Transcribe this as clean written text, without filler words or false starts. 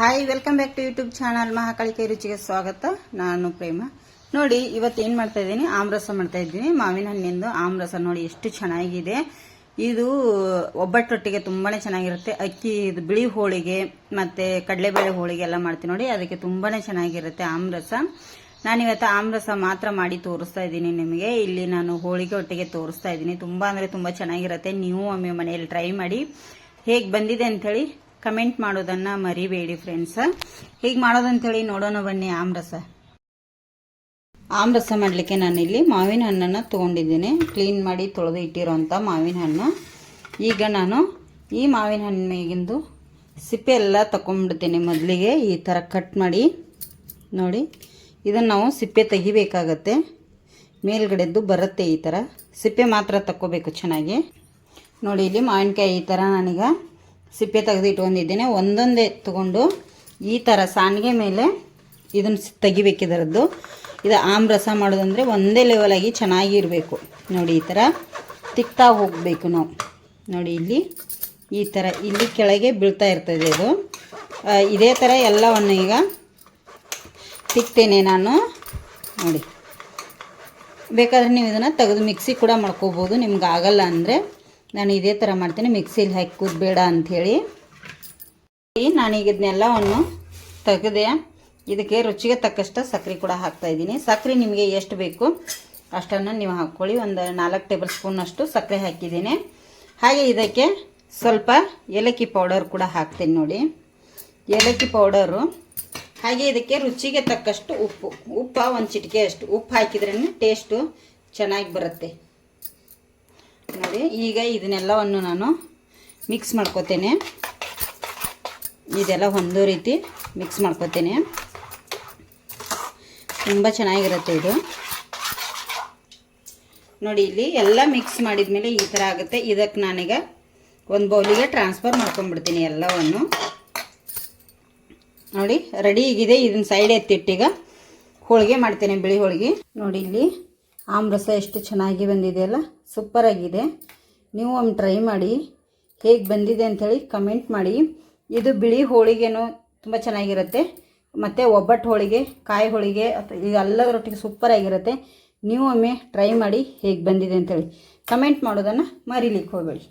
Hi, welcome back to YouTube channel ಮಹಾಕಾಳಿಕೆ ರುಚಿಗೆ ಸ್ವಾಗತ. ನಾನು ಪ್ರೇಮ. ನೋಡಿ, ಇವತ್ತು ಏನು ಮಾಡ್ತಾ ಇದ್ದೀನಿ, ಆಮ್ರಸ ಮಾಡ್ತಾ ಇದ್ದೀನಿ. ಮಾವಿನ ಹಣ್ಣಿಂದು ಆಮ್ರಸ ನೋಡಿ ಎಷ್ಟು ಚೆನ್ನಾಗಿದೆ. ಇದು ಒಬ್ಬಟ್ಟೊಟ್ಟಿಗೆ ತುಂಬಾನೇ ಚೆನ್ನಾಗಿರುತ್ತೆ. ಅಕ್ಕಿ ಇದು ಬಿಳಿ ಹೋಳಿಗೆ ಮತ್ತೆ ಕಡಲೆಬೇಳೆ ಹೋಳಿಗೆ ಎಲ್ಲ ಮಾಡ್ತೀನಿ ನೋಡಿ, ಅದಕ್ಕೆ ತುಂಬಾನೇ ಚೆನ್ನಾಗಿರುತ್ತೆ ಆಮ್ರಸ. ನಾನಿವತ್ತು ಆಮ್ರಸ ಮಾತ್ರ ಮಾಡಿ ತೋರಿಸ್ತಾ ಇದ್ದೀನಿ ನಿಮಗೆ. ಇಲ್ಲಿ ನಾನು ಹೋಳಿಗೆ ಒಟ್ಟಿಗೆ ತೋರಿಸ್ತಾ ಇದ್ದೀನಿ. ತುಂಬಾ ಅಂದ್ರೆ ತುಂಬಾ ಚೆನ್ನಾಗಿರುತ್ತೆ. ನೀವು ಒಮ್ಮೆ ಮನೆಯಲ್ಲಿ ಟ್ರೈ ಮಾಡಿ ಹೇಗೆ ಬಂದಿದೆ ಅಂಥೇಳಿ ಕಮೆಂಟ್ ಮಾಡೋದನ್ನ ಮರಿಬೇಡಿ ಫ್ರೆಂಡ್ಸ್. ಹೇಗೆ ಮಾಡೋದಂತೇಳಿ ನೋಡೋಣ ಬನ್ನಿ. ಆಮ್ರಸ ಮಾಡಲಿಕ್ಕೆ ನಾನಿಲ್ಲಿ ಮಾವಿನ ಹಣ್ಣನ್ನು ತೊಗೊಂಡಿದ್ದೀನಿ. ಕ್ಲೀನ್ ಮಾಡಿ ತೊಳೆದು ಇಟ್ಟಿರೋಂಥ ಮಾವಿನ ಹಣ್ಣು. ಈಗ ನಾನು ಈ ಮಾವಿನ ಹಣ್ಣಿಗಿಂದು ಸಿಪ್ಪೆ ಎಲ್ಲ ತಗೊಂಡ್ಬಿಡ್ತೀನಿ. ಮೊದಲಿಗೆ ಈ ಥರ ಕಟ್ ಮಾಡಿ ನೋಡಿ, ಇದನ್ನು ನಾವು ಸಿಪ್ಪೆ ತೆಗಿಬೇಕಾಗತ್ತೆ. ಮೇಲ್ಗಡೆದ್ದು ಬರುತ್ತೆ ಈ ಥರ. ಸಿಪ್ಪೆ ಮಾತ್ರ ತಕ್ಕೋಬೇಕು ಚೆನ್ನಾಗಿ. ನೋಡಿ, ಇಲ್ಲಿ ಮಾವಿನಕಾಯಿ ಈ ಥರ ನಾನೀಗ ಸಿಪ್ಪೆ ತೆಗೆದು ಇಟ್ಕೊಂಡಿದ್ದೇನೆ. ಒಂದೊಂದೇ ತಗೊಂಡು ಈ ಥರ ಸಾಣಿಗೆ ಮೇಲೆ ಇದನ್ನು ತೆಗಿಬೇಕಿದರದ್ದು. ಇದು ಆಮ್ರಸ ಮಾಡೋದಂದರೆ ಒಂದೇ ಲೆವೆಲಾಗಿ ಚೆನ್ನಾಗಿರಬೇಕು. ನೋಡಿ, ಈ ಥರ ತಿಕ್ತಾ ಹೋಗಬೇಕು ನಾವು. ನೋಡಿ, ಇಲ್ಲಿ ಈ ಥರ ಇಲ್ಲಿ ಕೆಳಗೆ ಬೀಳ್ತಾ ಇರ್ತದೆ ಇದು. ಇದೇ ಥರ ಎಲ್ಲವನ್ನು ಈಗ ತಿಕ್ತೇನೆ ನಾನು. ನೋಡಿ, ಬೇಕಾದರೆ ನೀವು ಇದನ್ನು ತೆಗೆದು ಮಿಕ್ಸಿ ಕೂಡ ಮಾಡ್ಕೋಬೋದು. ನಿಮ್ಗೆ ಆಗಲ್ಲ ಅಂದರೆ ನಾನು ಇದೇ ಥರ ಮಾಡ್ತೀನಿ. ಮಿಕ್ಸಿಲಿ ಹಾಕೋದು ಬೇಡ ಅಂಥೇಳಿ ನಾನೀಗ ಇದನ್ನೆಲ್ಲವನ್ನು ತೆಗೆದೆ. ಇದಕ್ಕೆ ರುಚಿಗೆ ತಕ್ಕಷ್ಟು ಸಕ್ಕರೆ ಕೂಡ ಹಾಕ್ತಾಯಿದ್ದೀನಿ. ಸಕ್ಕರೆ ನಿಮಗೆ ಎಷ್ಟು ಬೇಕು ಅಷ್ಟನ್ನು ನೀವು ಹಾಕ್ಕೊಳ್ಳಿ. ಒಂದು 4 ಟೇಬಲ್ ಸ್ಪೂನಷ್ಟು ಸಕ್ಕರೆ ಹಾಕಿದ್ದೀನಿ. ಹಾಗೆ ಇದಕ್ಕೆ ಸ್ವಲ್ಪ ಏಲಕ್ಕಿ ಪೌಡರ್ ಕೂಡ ಹಾಕ್ತೀನಿ. ನೋಡಿ, ಏಲಕ್ಕಿ ಪೌಡರು. ಹಾಗೆ ಇದಕ್ಕೆ ರುಚಿಗೆ ತಕ್ಕಷ್ಟು ಉಪ್ಪು ಒಂದು ಚಿಟಿಕೆ ಅಷ್ಟು ಉಪ್ಪು ಹಾಕಿದ್ರೇ ಟೇಸ್ಟು ಚೆನ್ನಾಗಿ ಬರುತ್ತೆ. ನೋಡಿ, ಈಗ ಇದನ್ನೆಲ್ಲವನ್ನು ನಾನು ಮಿಕ್ಸ್ ಮಾಡ್ಕೋತೇನೆ. ಇದೆಲ್ಲ ಒಂದೇ ರೀತಿ ಮಿಕ್ಸ್ ಮಾಡ್ಕೋತೇನೆ. ತುಂಬ ಚೆನ್ನಾಗಿರುತ್ತೆ ಇದು. ನೋಡಿ, ಇಲ್ಲಿ ಎಲ್ಲ ಮಿಕ್ಸ್ ಮಾಡಿದ ಮೇಲೆ ಈ ಥರ ಆಗುತ್ತೆ. ಇದಕ್ಕೆ ನಾನೀಗ ಒಂದು ಬೌಲಿಗೆ ಟ್ರಾನ್ಸ್ಫರ್ ಮಾಡ್ಕೊಂಡ್ಬಿಡ್ತೀನಿ ಎಲ್ಲವನ್ನು. ನೋಡಿ, ರೆಡಿ ಆಗಿದೆ. ಇದನ್ನ ಸೈಡ್ ಎತ್ತಿಟ್ಟೀಗ ಹೋಳಿಗೆ ಮಾಡ್ತೇನೆ, ಬಿಳಿ ಹೋಳಿಗೆ. ನೋಡಿ, ಇಲ್ಲಿ ಆಮ್ರಸ ಎಷ್ಟು ಚೆನ್ನಾಗಿ ಬಂದಿದೆಯಲ್ಲ, ಸೂಪರಾಗಿದೆ. ನೀವು ಒಮ್ಮೆ ಟ್ರೈ ಮಾಡಿ ಹೇಗೆ ಬಂದಿದೆ ಅಂಥೇಳಿ ಕಮೆಂಟ್ ಮಾಡಿ. ಇದು ಬಿಳಿ ಹೋಳಿಗೆನೂ ತುಂಬ ಚೆನ್ನಾಗಿರುತ್ತೆ. ಮತ್ತು ಒಬ್ಬಟ್ಟು ಹೋಳಿಗೆ, ಕಾಯಿ ಹೋಳಿಗೆ ಎಲ್ಲದರೊಟ್ಟಿಗೆ ಸೂಪರಾಗಿರುತ್ತೆ. ನೀವು ಒಮ್ಮೆ ಟ್ರೈ ಮಾಡಿ ಹೇಗೆ ಬಂದಿದೆ ಅಂಥೇಳಿ ಕಮೆಂಟ್ ಮಾಡೋದನ್ನು ಮರಿಲಿಕ್ಕೆ ಹೋಗಬೇಡಿ.